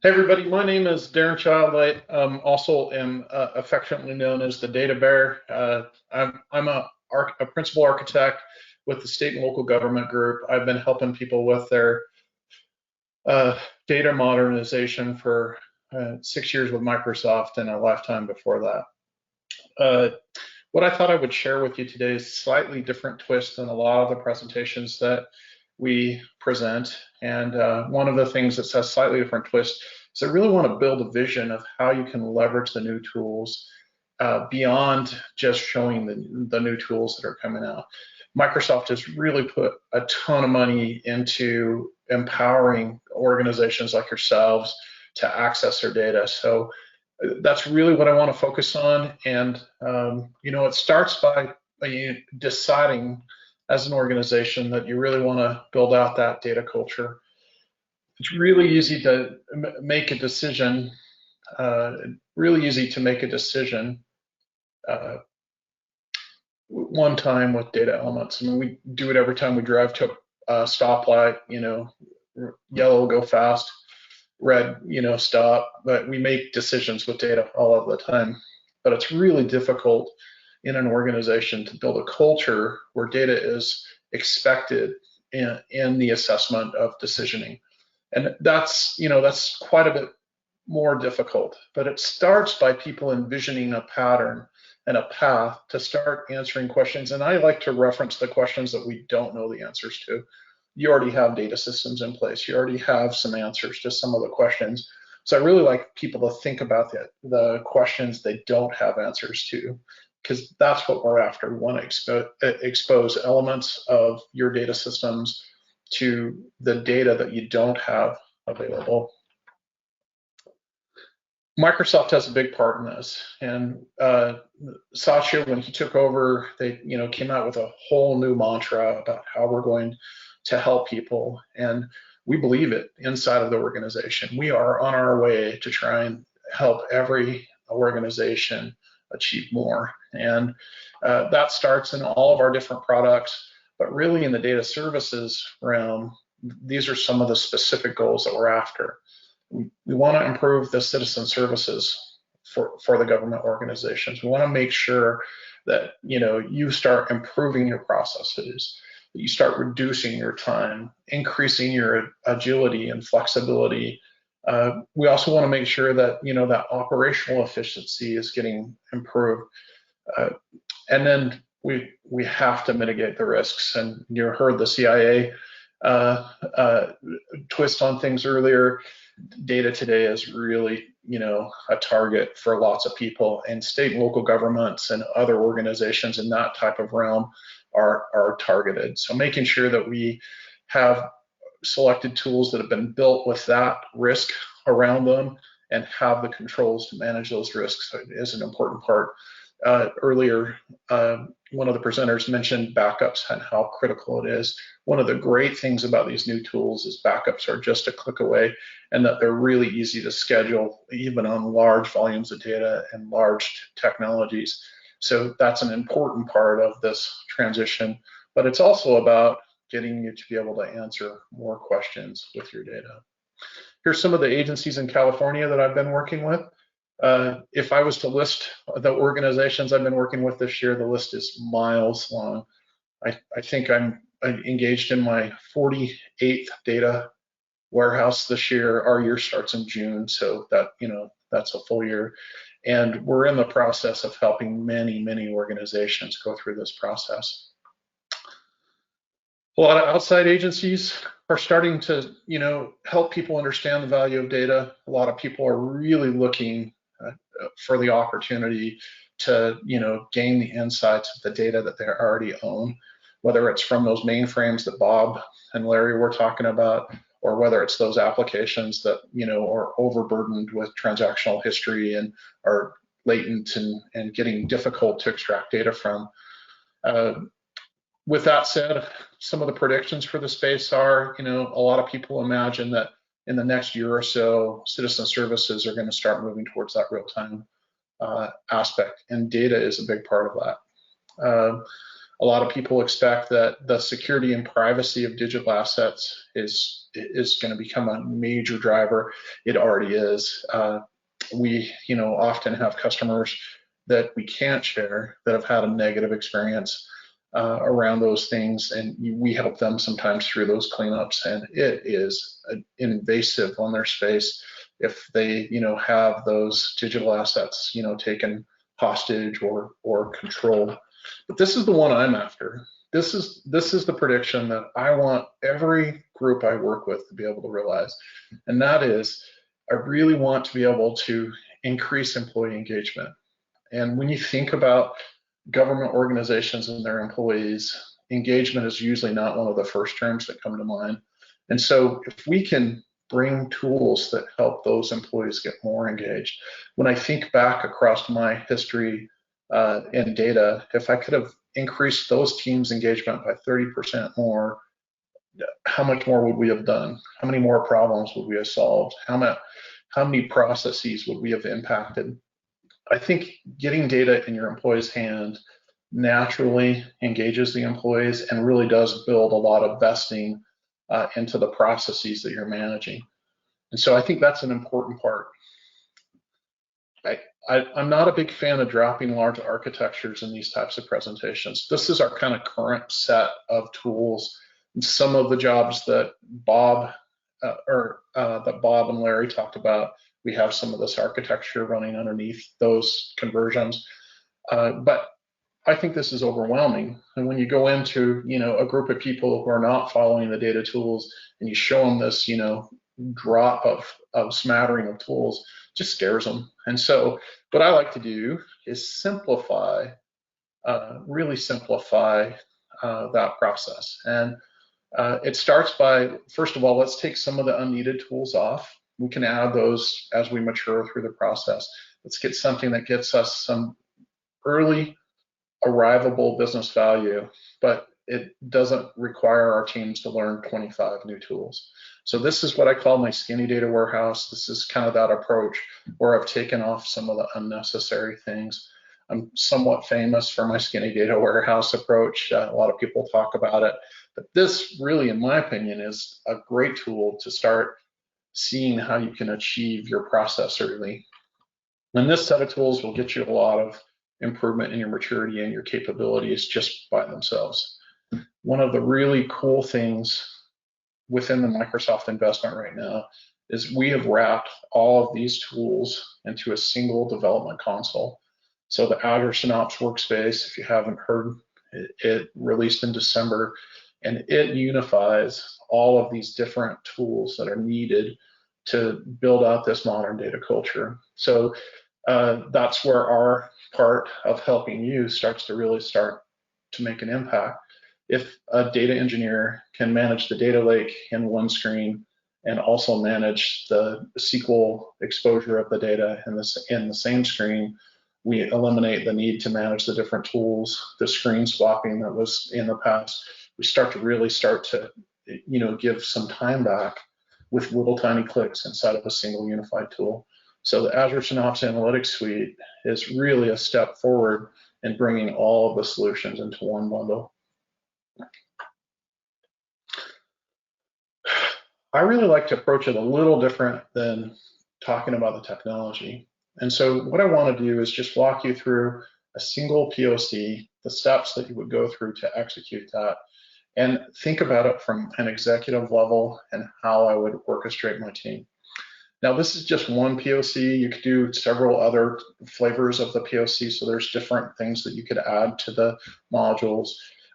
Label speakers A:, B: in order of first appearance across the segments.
A: Hey everybody, my name is Daren Child. I also am affectionately known as the Data Bear. I'm a principal architect with the state and local government group. I've been helping people with their uh, data modernization for 6 years with Microsoft and a lifetime before that. What I thought I would share with you today is a slightly different twist than a lot of the presentations that we present. And one of the things that says slightly different twist is I really want to build a vision of how you can leverage the new tools beyond just showing the new tools that are coming out. Microsoft has really put a ton of money into empowering organizations like yourselves to access their data. So that's really what I want to focus on. And, it starts by deciding as an organization that you really want to build out that data culture. It's really easy to make a decision, really easy to make a decision uh, one time with data elements. I mean, we do it every time we drive to a stoplight, yellow, go fast, red, stop, but we make decisions with data all of the time. But it's really difficult in an organization to build a culture where data is expected in the assessment of decisioning. And that's quite a bit more difficult, but it starts by people envisioning a pattern and a path to start answering questions. And I like to reference the questions that we don't know the answers to. You already have data systems in place. You already have some answers to some of the questions. So I really like people to think about the questions they don't have answers to, because that's what we're after. We want to expose elements of your data systems to the data that you don't have available. Microsoft has a big part in this, and Satya, when he took over, they came out with a whole new mantra about how we're going to help people, and we believe it inside of the organization. We are on our way to try and help every organization achieve more, and that starts in all of our different products, but really in the data services realm, these are some of the specific goals that we're after. We want to improve the citizen services for the government organizations. We want to make sure that you start improving your processes, that you start reducing your time, increasing your agility and flexibility. We also want to make sure that that operational efficiency is getting improved, and then we have to mitigate the risks. And you heard the CIA twist on things earlier. Data today is really, a target for lots of people, and state and local governments and other organizations in that type of realm are targeted. So making sure that we have selected tools that have been built with that risk around them and have the controls to manage those risks is an important part. Earlier, one of the presenters mentioned backups and how critical it is. One of the great things about these new tools is backups are just a click away, and that they're really easy to schedule, even on large volumes of data and large technologies. So that's an important part of this transition, but it's also about getting you to be able to answer more questions with your data. Here's some of the agencies in California that I've been working with. If I was to list the organizations I've been working with this year, the list is miles long. I think I'm engaged in my 48th data warehouse this year. Our year starts in June, so that's a full year. And we're in the process of helping many, many organizations go through this process. A lot of outside agencies are starting to, help people understand the value of data. A lot of people are really looking for the opportunity to, gain the insights of the data that they already own, whether it's from those mainframes that Bob and Larry were talking about, or whether it's those applications that, are overburdened with transactional history and are latent and getting difficult to extract data from. With that said, some of the predictions for the space are, a lot of people imagine that in the next year or so, citizen services are going to start moving towards that real-time aspect, and data is a big part of that. A lot of people expect that the security and privacy of digital assets is going to become a major driver. It already is. We, often have customers that we can't share that have had a negative experience around those things, and we help them sometimes through those cleanups, and it is invasive on their space if they have those digital assets taken hostage or controlled. But this is the one I'm after. This is the prediction that I want every group I work with to be able to realize, and that is I really want to be able to increase employee engagement. And when you think about government organizations and their employees, engagement is usually not one of the first terms that come to mind. And so if we can bring tools that help those employees get more engaged, when I think back across my history in data, if I could have increased those teams' engagement by 30% more, how much more would we have done? How many more problems would we have solved? How many processes would we have impacted? I think getting data in your employees' hand naturally engages the employees and really does build a lot of vesting into the processes that you're managing. And so I think that's an important part. I'm not a big fan of dropping large architectures in these types of presentations. This is our kind of current set of tools. And some of the jobs that Bob and Larry talked about, we have some of this architecture running underneath those conversions. But I think this is overwhelming. And when you go into, a group of people who are not following the data tools and you show them this, drop of smattering of tools, just scares them. And so what I like to do is simplify, really simplify that process. And it starts by, first of all, let's take some of the unneeded tools off. We can add those as we mature through the process. Let's get something that gets us some early arrivable business value, but it doesn't require our teams to learn 25 new tools. So this is what I call my skinny data warehouse. This is kind of that approach where I've taken off some of the unnecessary things. I'm somewhat famous for my skinny data warehouse approach. A lot of people talk about it, but this really, in my opinion, is a great tool to start seeing how you can achieve your process early. And this set of tools will get you a lot of improvement in your maturity and your capabilities just by themselves. One of the really cool things within the Microsoft investment right now is we have wrapped all of these tools into a single development console. So the Azure Synapse Workspace, if you haven't heard, it released in December, and it unifies all of these different tools that are needed to build out this modern data culture. So that's where our part of helping you starts to make an impact. If a data engineer can manage the data lake in one screen and also manage the SQL exposure of the data in the same screen, we eliminate the need to manage the different tools, the screen swapping that was in the past. We really start to give some time back with little tiny clicks inside of a single unified tool. So the Azure Synapse Analytics Suite is really a step forward in bringing all of the solutions into one bundle. I really like to approach it a little different than talking about the technology. And so what I want to do is just walk you through a single POC, the steps that you would go through to execute that, and think about it from an executive level and how I would orchestrate my team. Now, this is just one POC. You could do several other flavors of the POC, so there's different things that you could add to the modules.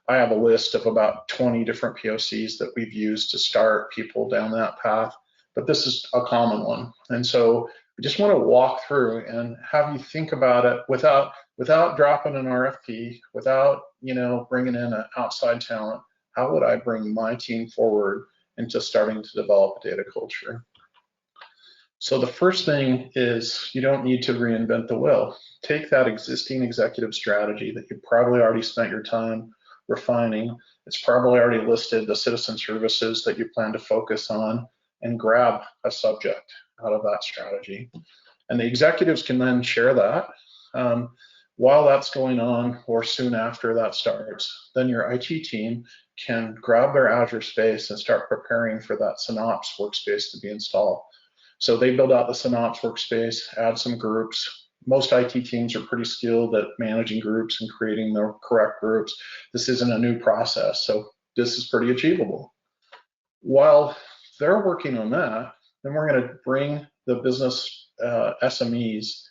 A: I have a list of about 20 different POCs that we've used to start people down that path, but this is a common one. And so we just want to walk through and have you think about it without dropping an RFP, without bringing in an outside talent. How would I bring my team forward into starting to develop a data culture? So the first thing is you don't need to reinvent the wheel. Take that existing executive strategy that you probably already spent your time refining. It's probably already listed the citizen services that you plan to focus on, and grab a subject out of that strategy. And the executives can then share that While that's going on, or soon after that starts, then your IT team can grab their Azure space and start preparing for that Synops workspace to be installed. So they build out the Synops workspace, add some groups. Most IT teams are pretty skilled at managing groups and creating the correct groups. This isn't a new process, so this is pretty achievable. While they're working on that, then we're going to bring the business SMEs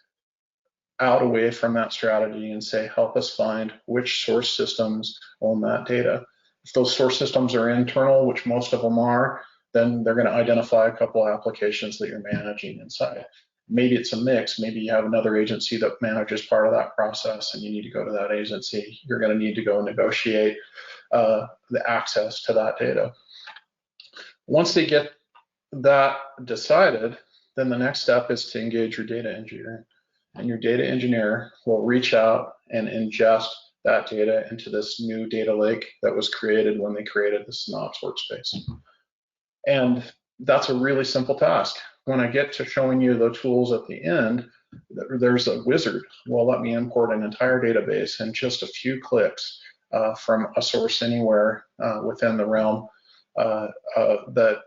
A: out away from that strategy and say, help us find which source systems own that data. If those source systems are internal, which most of them are, then they're going to identify a couple of applications that you're managing inside. Maybe it's a mix. Maybe you have another agency that manages part of that process and you need to go to that agency. You're going to need to go negotiate the access to that data. Once they get that decided, then the next step is to engage your data engineer. And your data engineer will reach out and ingest that data into this new data lake that was created when they created the Synops workspace. And that's a really simple task. When I get to showing you the tools at the end, there's a wizard will let me import an entire database in just a few clicks from a source anywhere within the realm that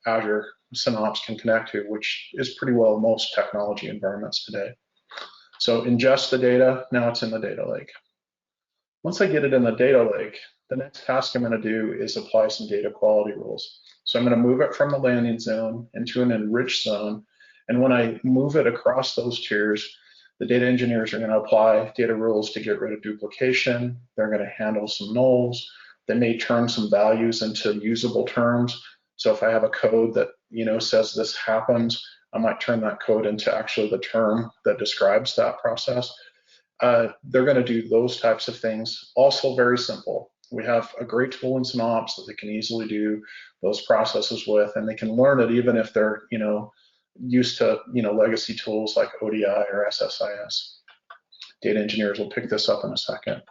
A: Azure Synops can connect to, which is pretty well most technology environments today. So ingest the data, now it's in the data lake. Once I get it in the data lake, the next task I'm going to do is apply some data quality rules. So I'm going to move it from the landing zone into an enriched zone. And when I move it across those tiers, the data engineers are going to apply data rules to get rid of duplication. They're going to handle some nulls. They may turn some values into usable terms. So if I have a code that says this happens, I might turn that code into actually the term that describes that process. They're going to do those types of things. Also very simple. We have a great tool in Synops that they can easily do those processes with, and they can learn it even if they're used to legacy tools like ODI or SSIS. Data engineers will pick this up in a second.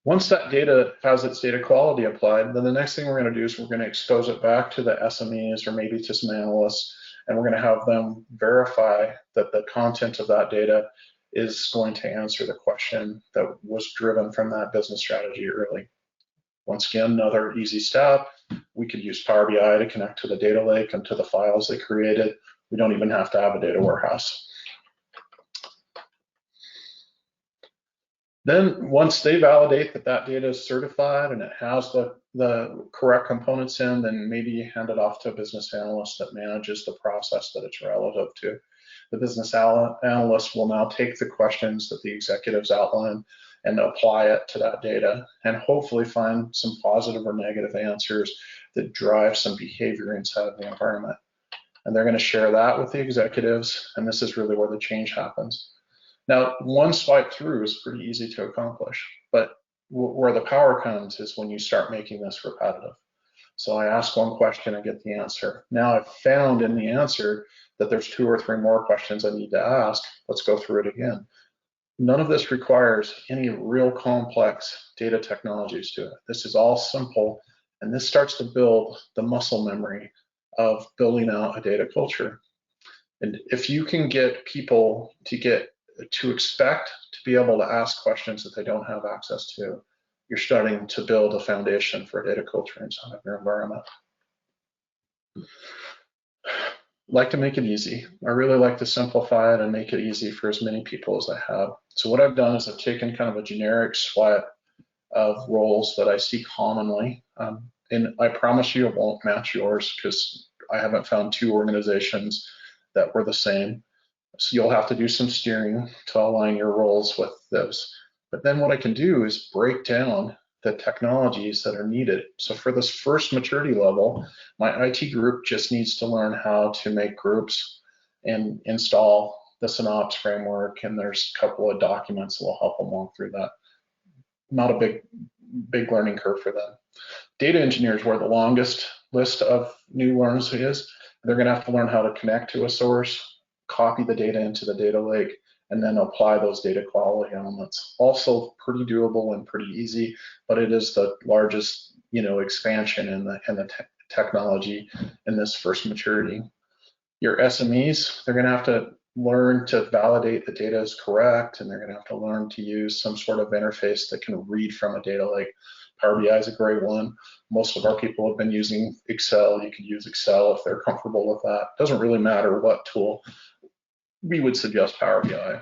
A: Once that data has its data quality applied, then the next thing we're going to do is we're going to expose it back to the SMEs or maybe to some analysts, and we're going to have them verify that the content of that data is going to answer the question that was driven from that business strategy early. Once again, another easy step. We could use Power BI to connect to the data lake and to the files they created. We don't even have to have a data warehouse. Then once they validate that that data is certified and it has the correct components in, then maybe you hand it off to a business analyst that manages the process that it's relative to. The business analyst will now take the questions that the executives outline and apply it to that data and hopefully find some positive or negative answers that drive some behavior inside of the environment. And they're going to share that with the executives, and this is really where the change happens. Now, one swipe through is pretty easy to accomplish, but where the power comes is when you start making this repetitive. So I ask one question, I get the answer. Now I've found in the answer that there's 2 or 3 more questions I need to ask. Let's go through it again. None of this requires any real complex data technologies to it. This is all simple, and this starts to build the muscle memory of building out a data culture. And if you can get people to expect to be able to ask questions that they don't have access to, you're starting to build a foundation for a data culture inside of your environment. Like to make it easy. I really like to simplify it and make it easy for as many people as I have. So what I've done is I've taken kind of a generic swipe of roles that I see commonly. And I promise you it won't match yours because I haven't found 2 organizations that were the same. So you'll have to do some steering to align your roles with those. But then what I can do is break down the technologies that are needed. So for this first maturity level, my IT group just needs to learn how to make groups and install the Synops framework, and there's a couple of documents that will help them walk through that. Not a big learning curve for them. Data engineers, where the longest list of new learners is, they're going to have to learn how to connect to a source, copy the data into the data lake, and then apply those data quality elements. Also pretty doable and pretty easy, but it is the largest expansion in the technology in this first maturity. Your SMEs, they're going to have to learn to validate the data is correct, and they're going to have to learn to use some sort of interface that can read from a data lake. Power BI is a great one. Most of our people have been using Excel. You could use Excel if they're comfortable with that. Doesn't really matter what tool. We would suggest Power BI.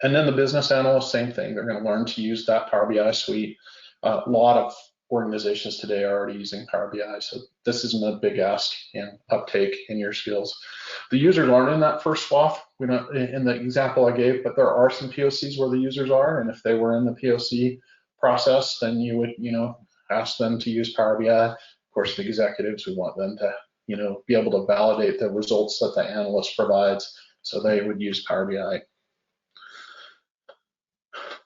A: And then the business analyst, same thing. They're going to learn to use that Power BI suite. A lot of organizations today are already using Power BI, so this isn't a big ask in uptake in your skills. The users aren't in that first swath. We're not in the example I gave, but there are some POCs where the users are, and if they were in the POC process, then you would, ask them to use Power BI. Of course, the executives, we want them to, be able to validate the results that the analyst provides, so they would use Power BI.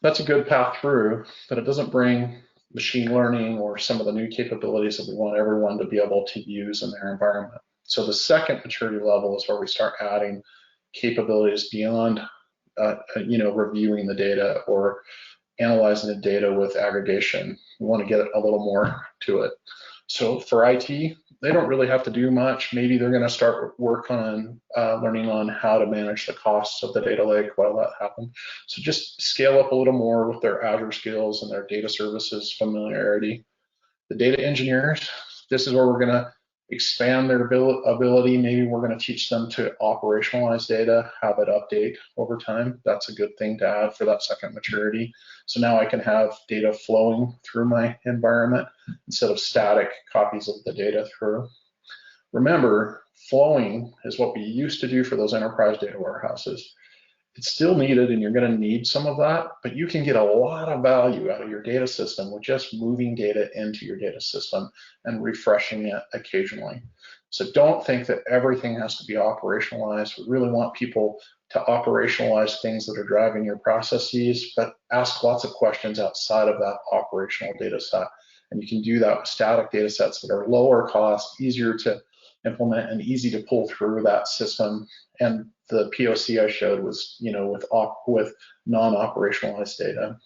A: That's a good path through, but it doesn't bring machine learning or some of the new capabilities that we want everyone to be able to use in their environment. So the second maturity level is where we start adding capabilities beyond, reviewing the data or analyzing the data with aggregation. We want to get a little more to it. So for IT, they don't really have to do much. Maybe they're going to start work on learning on how to manage the costs of the data lake while that happens. So just scale up a little more with their Azure skills and their data services familiarity. The data engineers, this is where we're going to expand their ability. Maybe we're going to teach them to operationalize data, have it update over time. That's a good thing to add for that second maturity. So now I can have data flowing through my environment instead of static copies of the data through. Remember, flowing is what we used to do for those enterprise data warehouses. It's still needed, and you're going to need some of that, but you can get a lot of value out of your data system with just moving data into your data system and refreshing it occasionally. So don't think that everything has to be operationalized. We really want people to operationalize things that are driving your processes, but ask lots of questions outside of that operational data set. And you can do that with static data sets that are lower cost, easier to implement, and easy to pull through that system. And the POC I showed was, with non-operationalized data.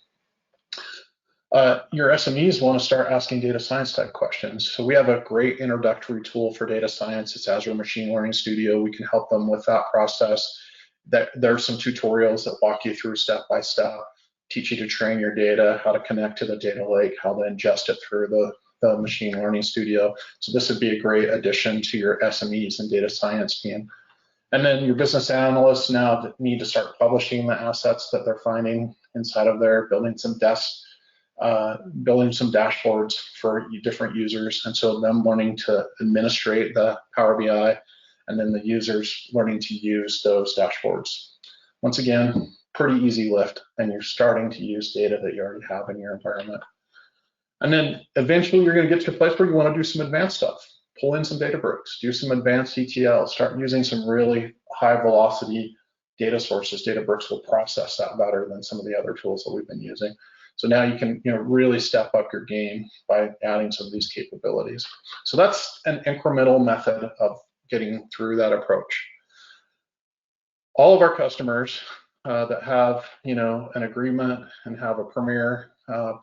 A: Your SMEs want to start asking data science type questions. So we have a great introductory tool for data science. It's Azure Machine Learning Studio. We can help them with that process. There are some tutorials that walk you through step by step, teach you to train your data, how to connect to the data lake, how to ingest it through the Machine Learning Studio. So this would be a great addition to your SMEs and data science team. And then your business analysts now need to start publishing the assets that they're finding inside of there, building some dashboards for different users. And so them learning to administrate the Power BI, and then the users learning to use those dashboards. Once again, pretty easy lift, and you're starting to use data that you already have in your environment. And then eventually you're going to get to a place where you want to do some advanced stuff. Pull in some Databricks, do some advanced ETL, start using some really high velocity data sources. Databricks will process that better than some of the other tools that we've been using. So now you can really step up your game by adding some of these capabilities. So that's an incremental method of getting through that approach. All of our customers that have an agreement and have a premier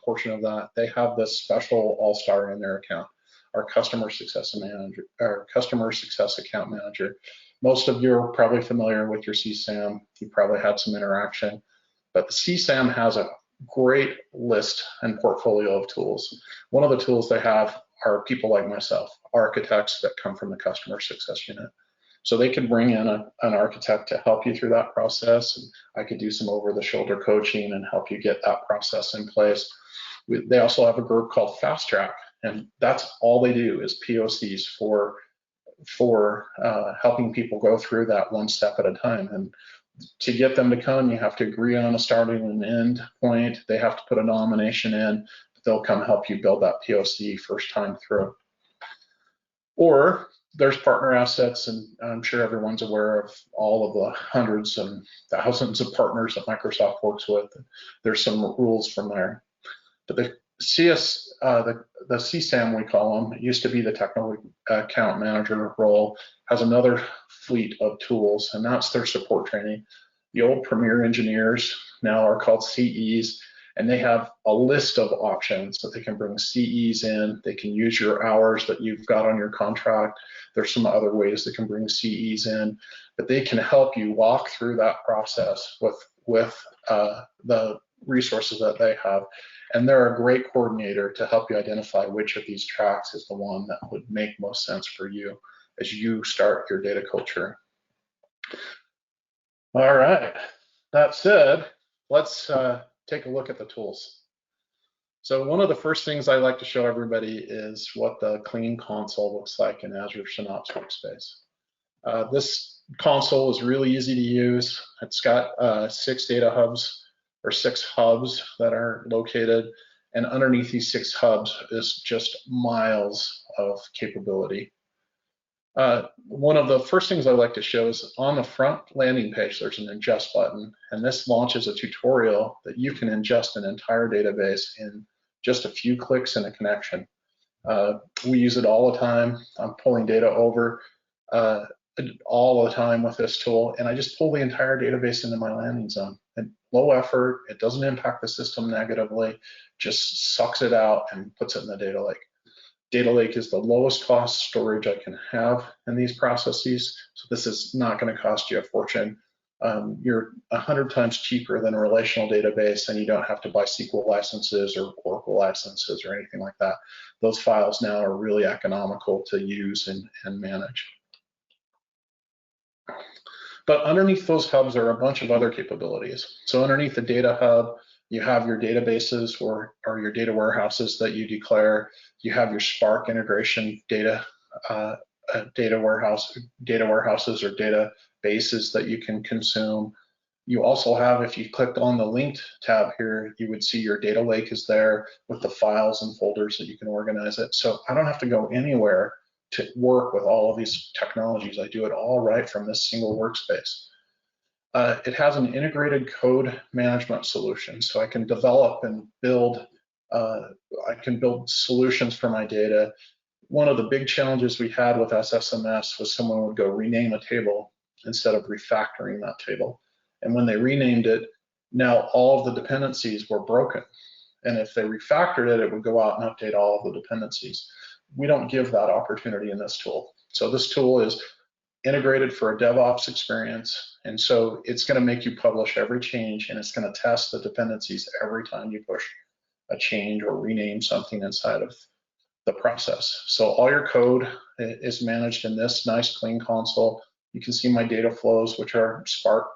A: portion of that, they have this special all-star in their account. Our customer success manager, our customer success account manager. Most of you are probably familiar with your CSAM. You probably had some interaction, but the CSAM has a great list and portfolio of tools. One of the tools they have are people like myself, architects that come from the customer success unit. So they can bring in an architect to help you through that process. And I could do some over-the-shoulder coaching and help you get that process in place. They also have a group called Fast Track, and that's all they do is POCs for helping people go through that one step at a time. And to get them to come, you have to agree on a starting and end point. They have to put a nomination in. They'll come help you build that POC first time through. Or there's partner assets, and I'm sure everyone's aware of all of the hundreds and thousands of partners that Microsoft works with. There's some rules from there. But the CSAM, we call them, it used to be the technical account manager role, has another fleet of tools, and that's their support training. The old premier engineers now are called CEs, And they have a list of options that they can bring CEs in. They can use your hours that you've got on your contract. There's some other ways they can bring CEs in, but they can help you walk through that process with the resources that they have. And they're a great coordinator to help you identify which of these tracks is the one that would make most sense for you as you start your data culture. All right, that said, let's take a look at the tools. So one of the first things I like to show everybody is what the clean console looks like in Azure Synapse Workspace. This console is really easy to use. It's got 6 data hubs, or 6 hubs that are located, and underneath these 6 hubs is just miles of capability. One of the first things I like to show is on the front landing page, there's an ingest button, and this launches a tutorial that you can ingest an entire database in just a few clicks in a connection. We use it all the time. I'm pulling data over all the time with this tool, and I just pull the entire database into my landing zone. And low effort, it doesn't impact the system negatively, just sucks it out and puts it in the data lake. Data lake is the lowest cost storage I can have in these processes, so this is not going to cost you a fortune. You're 100 times cheaper than a relational database, and you don't have to buy SQL licenses or Oracle licenses or anything like that. Those files now are really economical to use and manage. But underneath those hubs are a bunch of other capabilities. So underneath the data hub, you have your databases or your data warehouses that you declare. You have your Spark integration data warehouses or databases that you can consume. You also have, if you clicked on the linked tab here, you would see your data lake is there with the files and folders that you can organize it. So I don't have to go anywhere to work with all of these technologies. I do it all right from this single workspace. It has an integrated code management solution, so I can develop and build solutions for my data. One of the big challenges we had with SSMS was someone would go rename a table instead of refactoring that table. And when they renamed it, now all of the dependencies were broken. And if they refactored it, it would go out and update all of the dependencies. We don't give that opportunity in this tool. So this tool is integrated for a DevOps experience, and so it's going to make you publish every change, and it's going to test the dependencies every time you push a change or rename something inside of the process. So all your code is managed in this nice clean console. You can see my data flows, which are Spark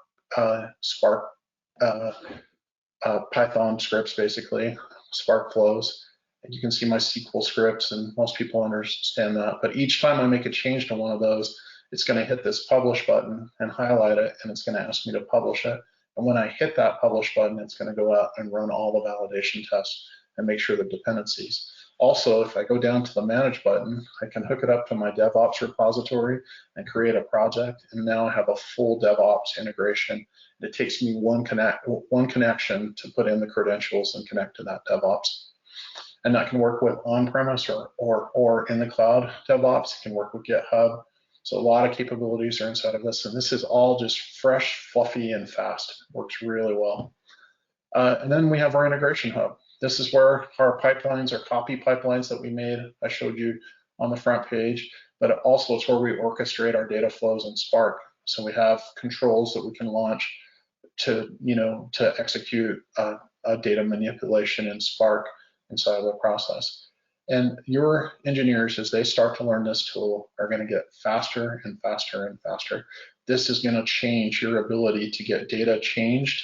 A: Python scripts, basically, Spark flows. And you can see my SQL scripts, and most people understand that. But each time I make a change to one of those, it's going to hit this publish button and highlight it, and it's going to ask me to publish it. And when I hit that publish button, it's going to go out and run all the validation tests and make sure the dependencies. Also, if I go down to the manage button, I can hook it up to my DevOps repository and create a project. And now I have a full DevOps integration. It takes me one connection to put in the credentials and connect to that DevOps. And that can work with on-premise or in the cloud DevOps. It can work with GitHub. So a lot of capabilities are inside of this, and this is all just fresh, fluffy, and fast. It works really well. And then we have our integration hub. This is where our pipelines, our copy pipelines that we made, I showed you on the front page, but also it's where we orchestrate our data flows in Spark. So we have controls that we can launch to execute a data manipulation in Spark inside of the process. And your engineers, as they start to learn this tool, are going to get faster and faster and faster. This is going to change your ability to get data changed,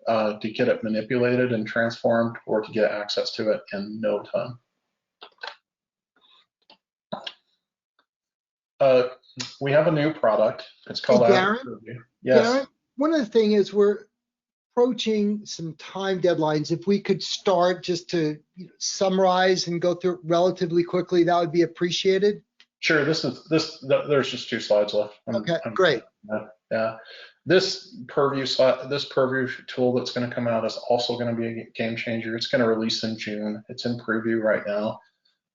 A: to get it manipulated and transformed, or to get access to it in no time. We have a new product. It's called
B: Daren.
A: Yes.
B: Daren, one of the things is we're approaching some time deadlines. If we could start just to summarize and go through it relatively quickly, that would be appreciated.
A: Sure. There's just 2 slides left.
B: Okay, great.
A: Yeah. This purview tool that's going to come out is also going to be a game changer. It's going to release in June. It's in preview right now.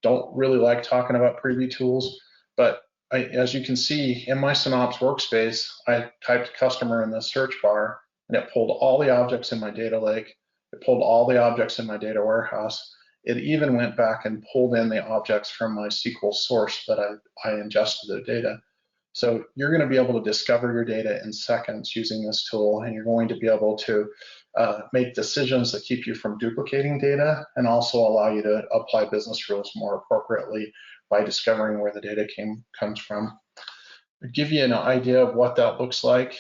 A: Don't really like talking about preview tools, but as you can see in my Synapse workspace, I typed customer in the search bar, and it pulled all the objects in my data lake It pulled all the objects in my data warehouse. It even went back and pulled in the objects from my SQL source that I ingested the data. So you're going to be able to discover your data in seconds using this tool, and you're going to be able to make decisions that keep you from duplicating data and also allow you to apply business rules more appropriately by discovering where the data comes from. To give you an idea of what that looks like,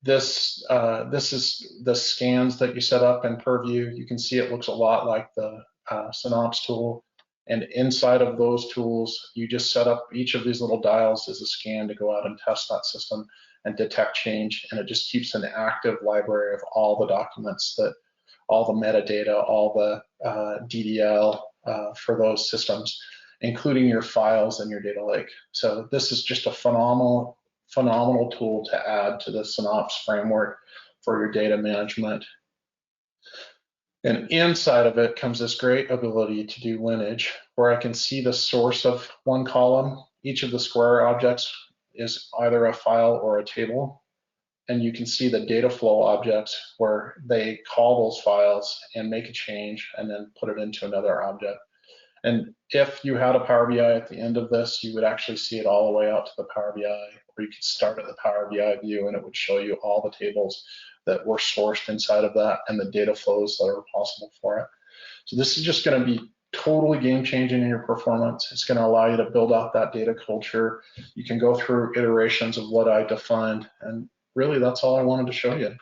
A: this is the scans that you set up in Purview. You can see it looks a lot like the Synapse tool. And inside of those tools, you just set up each of these little dials as a scan to go out and test that system and detect change. And it just keeps an active library of all the documents, all the metadata, all the DDL for those systems, including your files and your data lake. So this is just a phenomenal tool to add to the Synapse framework for your data management. And inside of it comes this great ability to do lineage, where I can see the source of one column. Each of the square objects is either a file or a table. And you can see the data flow objects where they call those files and make a change and then put it into another object. And if you had a Power BI at the end of this, you would actually see it all the way out to the Power BI, or you could start at the Power BI view and it would show you all the tables that were sourced inside of that and the data flows that are possible for it. So this is just going to be totally game changing in your performance. It's going to allow you to build out that data culture. You can go through iterations of what I defined, and really that's all I wanted to show you.